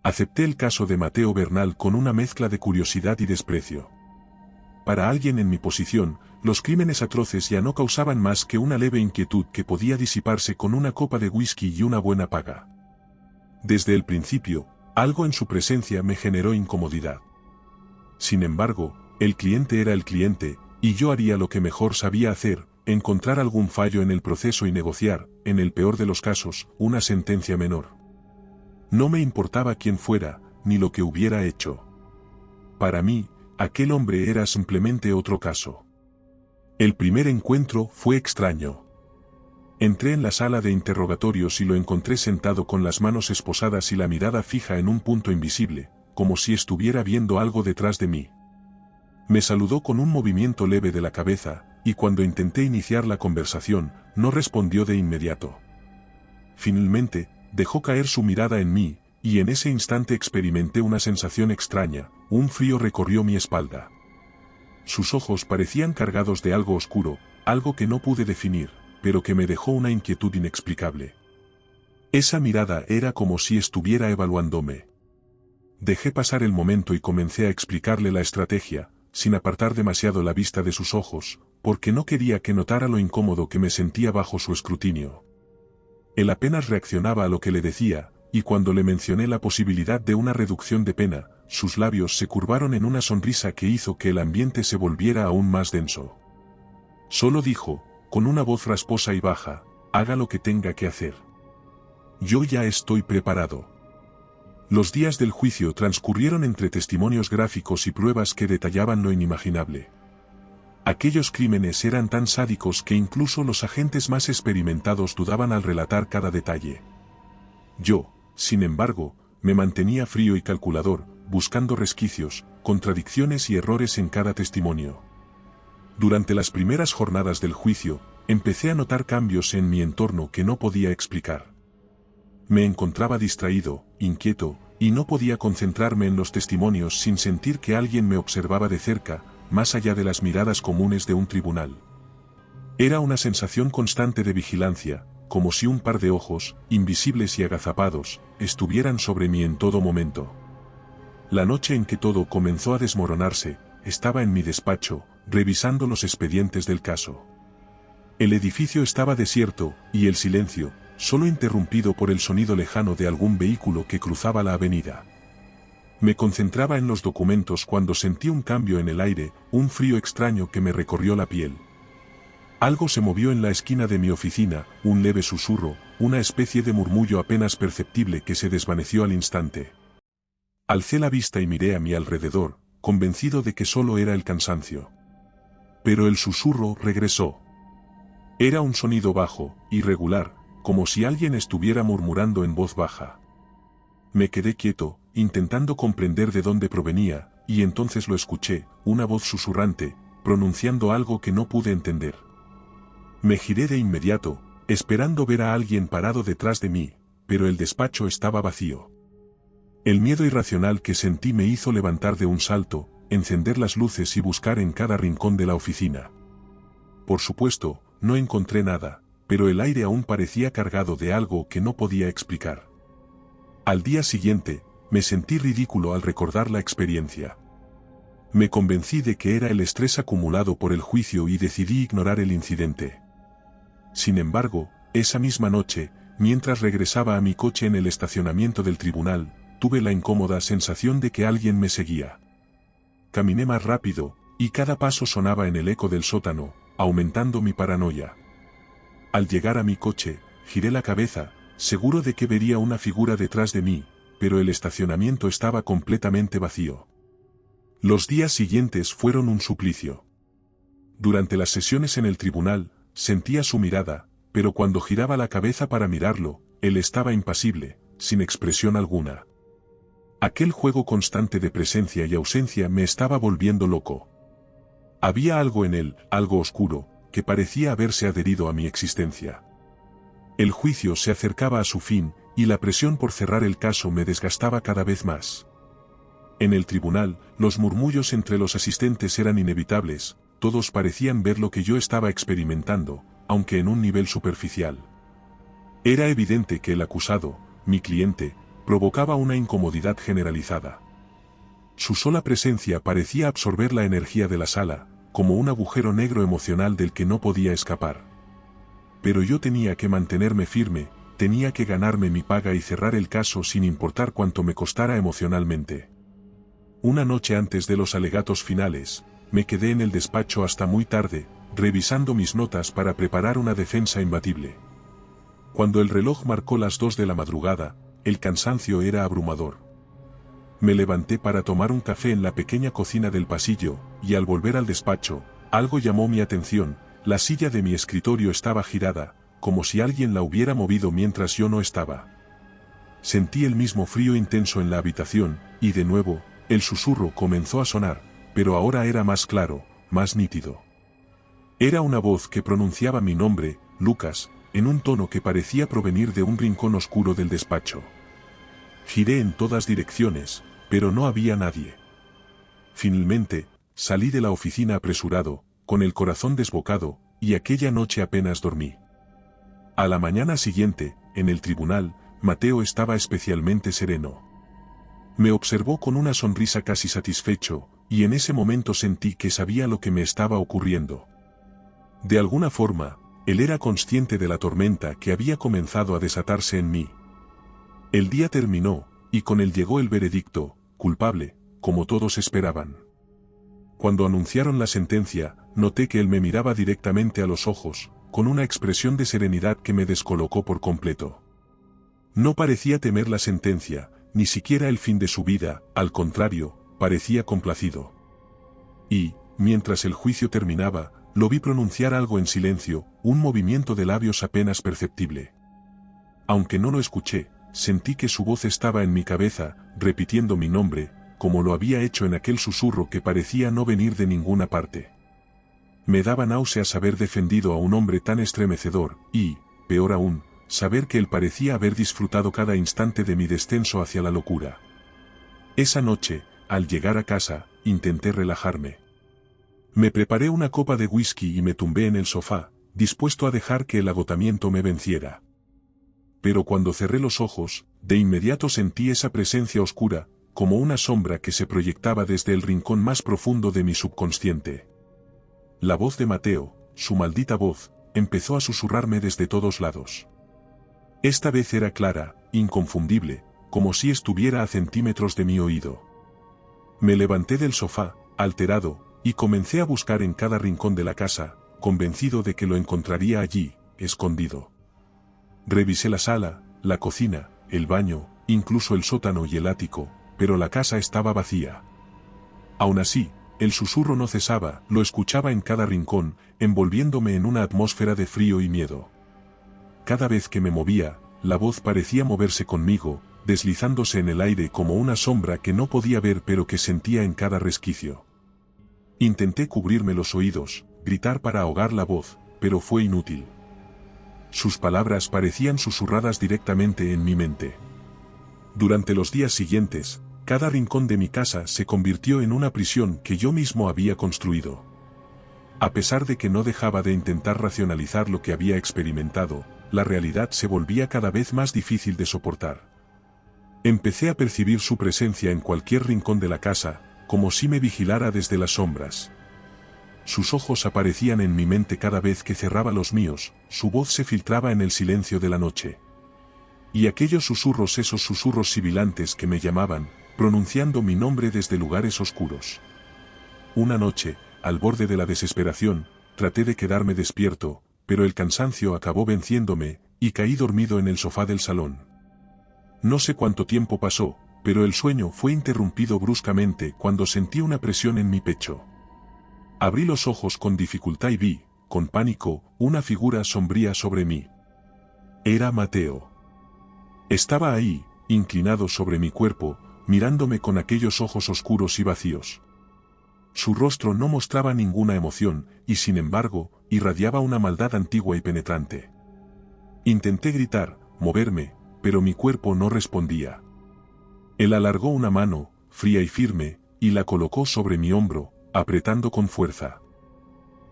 Acepté el caso de Mateo Bernal con una mezcla de curiosidad y desprecio. Para alguien en mi posición, los crímenes atroces ya no causaban más que una leve inquietud que podía disiparse con una copa de whisky y una buena paga. Desde el principio, algo en su presencia me generó incomodidad. Sin embargo, el cliente era el cliente, y yo haría lo que mejor sabía hacer, encontrar algún fallo en el proceso y negociar, en el peor de los casos, una sentencia menor. No me importaba quién fuera, ni lo que hubiera hecho. Para mí, aquel hombre era simplemente otro caso. El primer encuentro fue extraño. Entré en la sala de interrogatorios y lo encontré sentado con las manos esposadas y la mirada fija en un punto invisible, como si estuviera viendo algo detrás de mí. Me saludó con un movimiento leve de la cabeza, y cuando intenté iniciar la conversación, no respondió de inmediato. Finalmente, dejó caer su mirada en mí, y en ese instante experimenté una sensación extraña, un frío recorrió mi espalda. Sus ojos parecían cargados de algo oscuro, algo que no pude definir, pero que me dejó una inquietud inexplicable. Esa mirada era como si estuviera evaluándome. Dejé pasar el momento y comencé a explicarle la estrategia, sin apartar demasiado la vista de sus ojos, porque no quería que notara lo incómodo que me sentía bajo su escrutinio. Él apenas reaccionaba a lo que le decía, y cuando le mencioné la posibilidad de una reducción de pena, sus labios se curvaron en una sonrisa que hizo que el ambiente se volviera aún más denso. Solo dijo, con una voz rasposa y baja, haga lo que tenga que hacer. Yo ya estoy preparado. Los días del juicio transcurrieron entre testimonios gráficos y pruebas que detallaban lo inimaginable. Aquellos crímenes eran tan sádicos que incluso los agentes más experimentados dudaban al relatar cada detalle. Yo, sin embargo, me mantenía frío y calculador, buscando resquicios, contradicciones y errores en cada testimonio. Durante las primeras jornadas del juicio, empecé a notar cambios en mi entorno que no podía explicar. Me encontraba distraído, inquieto, y no podía concentrarme en los testimonios sin sentir que alguien me observaba de cerca, más allá de las miradas comunes de un tribunal. Era una sensación constante de vigilancia, como si un par de ojos, invisibles y agazapados, estuvieran sobre mí en todo momento. La noche en que todo comenzó a desmoronarse, estaba en mi despacho, revisando los expedientes del caso. El edificio estaba desierto, y el silencio, solo interrumpido por el sonido lejano de algún vehículo que cruzaba la avenida. Me concentraba en los documentos cuando sentí un cambio en el aire, un frío extraño que me recorrió la piel. Algo se movió en la esquina de mi oficina, un leve susurro, una especie de murmullo apenas perceptible que se desvaneció al instante. Alcé la vista y miré a mi alrededor, convencido de que solo era el cansancio. Pero el susurro regresó. Era un sonido bajo, irregular, como si alguien estuviera murmurando en voz baja. Me quedé quieto, intentando comprender de dónde provenía, y entonces lo escuché, una voz susurrante, pronunciando algo que no pude entender. Me giré de inmediato, esperando ver a alguien parado detrás de mí, pero el despacho estaba vacío. El miedo irracional que sentí me hizo levantar de un salto, encender las luces y buscar en cada rincón de la oficina. Por supuesto, no encontré nada, pero el aire aún parecía cargado de algo que no podía explicar. Al día siguiente, me sentí ridículo al recordar la experiencia. Me convencí de que era el estrés acumulado por el juicio y decidí ignorar el incidente. Sin embargo, esa misma noche, mientras regresaba a mi coche en el estacionamiento del tribunal, tuve la incómoda sensación de que alguien me seguía. Caminé más rápido, y cada paso sonaba en el eco del sótano, aumentando mi paranoia. Al llegar a mi coche, giré la cabeza, seguro de que vería una figura detrás de mí, pero el estacionamiento estaba completamente vacío. Los días siguientes fueron un suplicio. Durante las sesiones en el tribunal, sentía su mirada, pero cuando giraba la cabeza para mirarlo, él estaba impasible, sin expresión alguna. Aquel juego constante de presencia y ausencia me estaba volviendo loco. Había algo en él, algo oscuro, que parecía haberse adherido a mi existencia. El juicio se acercaba a su fin, y la presión por cerrar el caso me desgastaba cada vez más. En el tribunal, los murmullos entre los asistentes eran inevitables, todos parecían ver lo que yo estaba experimentando, aunque en un nivel superficial. Era evidente que el acusado, mi cliente, provocaba una incomodidad generalizada. Su sola presencia parecía absorber la energía de la sala, como un agujero negro emocional del que no podía escapar. Pero yo tenía que mantenerme firme, tenía que ganarme mi paga y cerrar el caso sin importar cuánto me costara emocionalmente. Una noche antes de los alegatos finales, me quedé en el despacho hasta muy tarde, revisando mis notas para preparar una defensa imbatible. Cuando el reloj marcó las 2 de la madrugada, el cansancio era abrumador. Me levanté para tomar un café en la pequeña cocina del pasillo, y al volver al despacho, algo llamó mi atención: la silla de mi escritorio estaba girada, como si alguien la hubiera movido mientras yo no estaba. Sentí el mismo frío intenso en la habitación, y de nuevo, el susurro comenzó a sonar, pero ahora era más claro, más nítido. Era una voz que pronunciaba mi nombre, Lucas, en un tono que parecía provenir de un rincón oscuro del despacho. Giré en todas direcciones, pero no había nadie. Finalmente, salí de la oficina apresurado, con el corazón desbocado, y aquella noche apenas dormí. A la mañana siguiente, en el tribunal, Mateo estaba especialmente sereno. Me observó con una sonrisa casi satisfecho, y en ese momento sentí que sabía lo que me estaba ocurriendo. De alguna forma, él era consciente de la tormenta que había comenzado a desatarse en mí. El día terminó, y con él llegó el veredicto: culpable, como todos esperaban. Cuando anunciaron la sentencia, noté que él me miraba directamente a los ojos, con una expresión de serenidad que me descolocó por completo. No parecía temer la sentencia, ni siquiera el fin de su vida, al contrario, parecía complacido. Y, mientras el juicio terminaba, lo vi pronunciar algo en silencio, un movimiento de labios apenas perceptible. Aunque no lo escuché, sentí que su voz estaba en mi cabeza, repitiendo mi nombre, como lo había hecho en aquel susurro que parecía no venir de ninguna parte. Me daba náuseas haber defendido a un hombre tan estremecedor, y, peor aún, saber que él parecía haber disfrutado cada instante de mi descenso hacia la locura. Esa noche, al llegar a casa, intenté relajarme. Me preparé una copa de whisky y me tumbé en el sofá, dispuesto a dejar que el agotamiento me venciera. Pero cuando cerré los ojos, de inmediato sentí esa presencia oscura, como una sombra que se proyectaba desde el rincón más profundo de mi subconsciente. La voz de Mateo, su maldita voz, empezó a susurrarme desde todos lados. Esta vez era clara, inconfundible, como si estuviera a centímetros de mi oído. Me levanté del sofá, alterado, y comencé a buscar en cada rincón de la casa, convencido de que lo encontraría allí, escondido. Revisé la sala, la cocina, el baño, incluso el sótano y el ático, pero la casa estaba vacía. Aún así, el susurro no cesaba, lo escuchaba en cada rincón, envolviéndome en una atmósfera de frío y miedo. Cada vez que me movía, la voz parecía moverse conmigo, deslizándose en el aire como una sombra que no podía ver pero que sentía en cada resquicio. Intenté cubrirme los oídos, gritar para ahogar la voz, pero fue inútil. Sus palabras parecían susurradas directamente en mi mente. Durante los días siguientes, cada rincón de mi casa se convirtió en una prisión que yo mismo había construido. A pesar de que no dejaba de intentar racionalizar lo que había experimentado, la realidad se volvía cada vez más difícil de soportar. Empecé a percibir su presencia en cualquier rincón de la casa, como si me vigilara desde las sombras. Sus ojos aparecían en mi mente cada vez que cerraba los míos, su voz se filtraba en el silencio de la noche. Y aquellos susurros, esos susurros sibilantes que me llamaban, pronunciando mi nombre desde lugares oscuros. Una noche, al borde de la desesperación, traté de quedarme despierto, pero el cansancio acabó venciéndome, y caí dormido en el sofá del salón. No sé cuánto tiempo pasó, pero el sueño fue interrumpido bruscamente cuando sentí una presión en mi pecho. Abrí los ojos con dificultad y vi, con pánico, una figura sombría sobre mí. Era Mateo. Estaba ahí, inclinado sobre mi cuerpo, mirándome con aquellos ojos oscuros y vacíos. Su rostro no mostraba ninguna emoción, y sin embargo, irradiaba una maldad antigua y penetrante. Intenté gritar, moverme, pero mi cuerpo no respondía. Él alargó una mano, fría y firme, y la colocó sobre mi hombro, apretando con fuerza.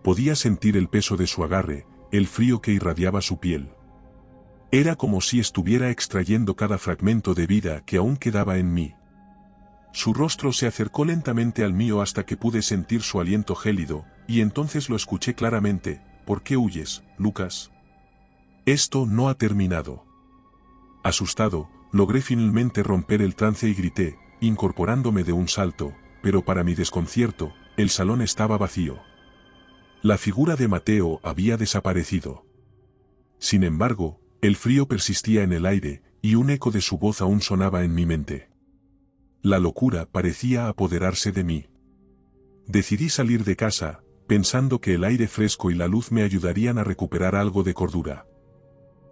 Podía sentir el peso de su agarre, el frío que irradiaba su piel. Era como si estuviera extrayendo cada fragmento de vida que aún quedaba en mí. Su rostro se acercó lentamente al mío hasta que pude sentir su aliento gélido, y entonces lo escuché claramente. ¿Por qué huyes, Lucas? Esto no ha terminado. Asustado, logré finalmente romper el trance y grité, incorporándome de un salto, pero para mi desconcierto, el salón estaba vacío. La figura de Mateo había desaparecido. Sin embargo, el frío persistía en el aire, y un eco de su voz aún sonaba en mi mente. La locura parecía apoderarse de mí. Decidí salir de casa, pensando que el aire fresco y la luz me ayudarían a recuperar algo de cordura.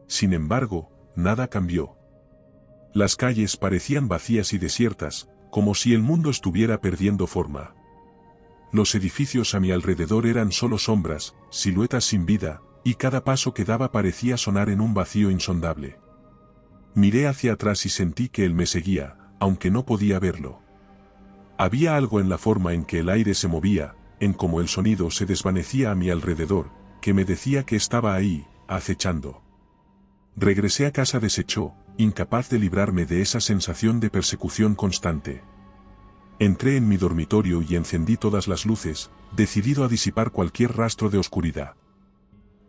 Sin embargo, nada cambió. Las calles parecían vacías y desiertas, como si el mundo estuviera perdiendo forma. Los edificios a mi alrededor eran solo sombras, siluetas sin vida, y cada paso que daba parecía sonar en un vacío insondable. Miré hacia atrás y sentí que él me seguía, aunque no podía verlo. Había algo en la forma en que el aire se movía, en cómo el sonido se desvanecía a mi alrededor, que me decía que estaba ahí, acechando. Regresé a casa deshecho, incapaz de librarme de esa sensación de persecución constante. Entré en mi dormitorio y encendí todas las luces, decidido a disipar cualquier rastro de oscuridad.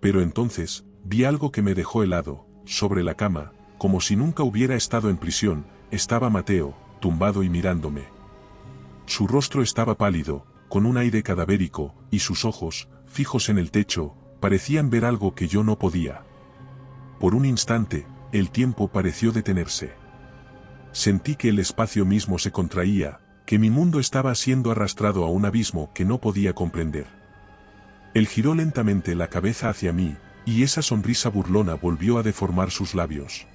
Pero entonces, vi algo que me dejó helado. Sobre la cama, como si nunca hubiera estado en prisión, estaba Mateo, tumbado y mirándome. Su rostro estaba pálido, con un aire cadavérico, y sus ojos, fijos en el techo, parecían ver algo que yo no podía. Por un instante, el tiempo pareció detenerse. Sentí que el espacio mismo se contraía, que mi mundo estaba siendo arrastrado a un abismo que no podía comprender. Él giró lentamente la cabeza hacia mí, y esa sonrisa burlona volvió a deformar sus labios.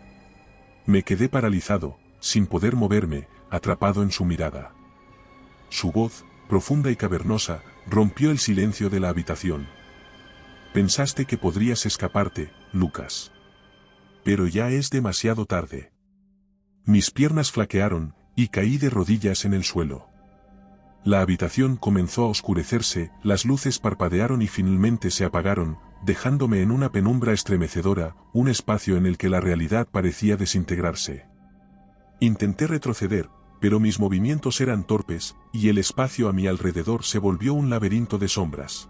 Me quedé paralizado, sin poder moverme, atrapado en su mirada. Su voz, profunda y cavernosa, rompió el silencio de la habitación. Pensaste que podrías escaparte, Lucas. Pero ya es demasiado tarde. Mis piernas flaquearon, y caí de rodillas en el suelo. La habitación comenzó a oscurecerse, las luces parpadearon y finalmente se apagaron, dejándome en una penumbra estremecedora, un espacio en el que la realidad parecía desintegrarse. Intenté retroceder, pero mis movimientos eran torpes, y el espacio a mi alrededor se volvió un laberinto de sombras.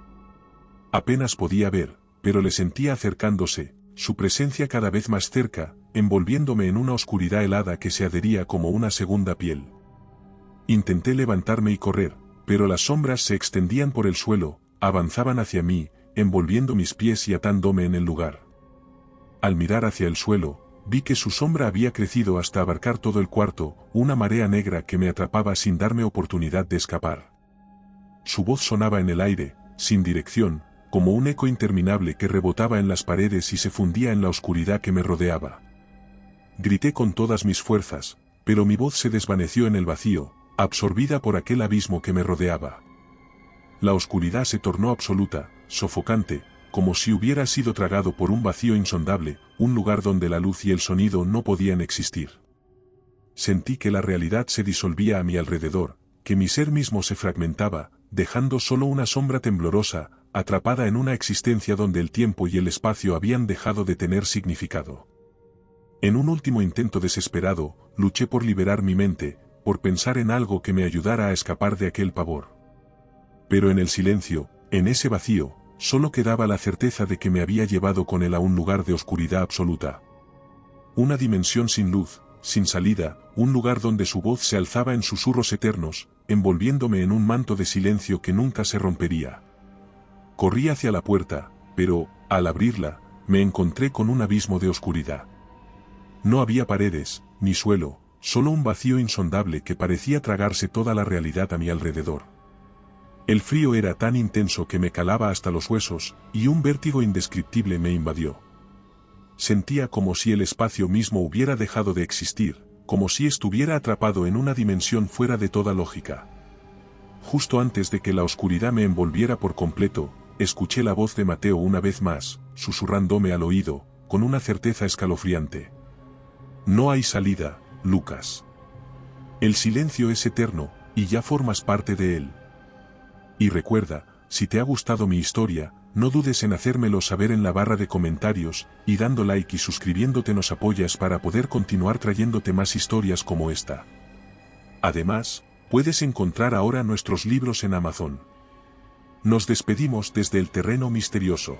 Apenas podía ver, pero le sentía acercándose, su presencia cada vez más cerca, envolviéndome en una oscuridad helada que se adhería como una segunda piel. Intenté levantarme y correr, pero las sombras se extendían por el suelo, avanzaban hacia mí, envolviendo mis pies y atándome en el lugar. Al mirar hacia el suelo, vi que su sombra había crecido hasta abarcar todo el cuarto, una marea negra que me atrapaba sin darme oportunidad de escapar. Su voz sonaba en el aire, sin dirección, como un eco interminable que rebotaba en las paredes y se fundía en la oscuridad que me rodeaba. Grité con todas mis fuerzas, pero mi voz se desvaneció en el vacío, absorbida por aquel abismo que me rodeaba. La oscuridad se tornó absoluta, sofocante, como si hubiera sido tragado por un vacío insondable, un lugar donde la luz y el sonido no podían existir. Sentí que la realidad se disolvía a mi alrededor, que mi ser mismo se fragmentaba, dejando solo una sombra temblorosa, atrapada en una existencia donde el tiempo y el espacio habían dejado de tener significado. En un último intento desesperado, luché por liberar mi mente, por pensar en algo que me ayudara a escapar de aquel pavor. Pero en el silencio, en ese vacío, solo quedaba la certeza de que me había llevado con él a un lugar de oscuridad absoluta. Una dimensión sin luz, sin salida, un lugar donde su voz se alzaba en susurros eternos, envolviéndome en un manto de silencio que nunca se rompería. Corrí hacia la puerta, pero, al abrirla, me encontré con un abismo de oscuridad. No había paredes, ni suelo, solo un vacío insondable que parecía tragarse toda la realidad a mi alrededor. El frío era tan intenso que me calaba hasta los huesos, y un vértigo indescriptible me invadió. Sentía como si el espacio mismo hubiera dejado de existir, como si estuviera atrapado en una dimensión fuera de toda lógica. Justo antes de que la oscuridad me envolviera por completo, escuché la voz de Mateo una vez más, susurrándome al oído, con una certeza escalofriante. No hay salida, Lucas. El silencio es eterno, y ya formas parte de él. Y recuerda, si te ha gustado mi historia, No dudes en hacérmelo saber en la barra de comentarios, y dando like y suscribiéndote nos apoyas para poder continuar trayéndote más historias como esta. Además, puedes encontrar ahora nuestros libros en Amazon. Nos despedimos desde el terreno misterioso.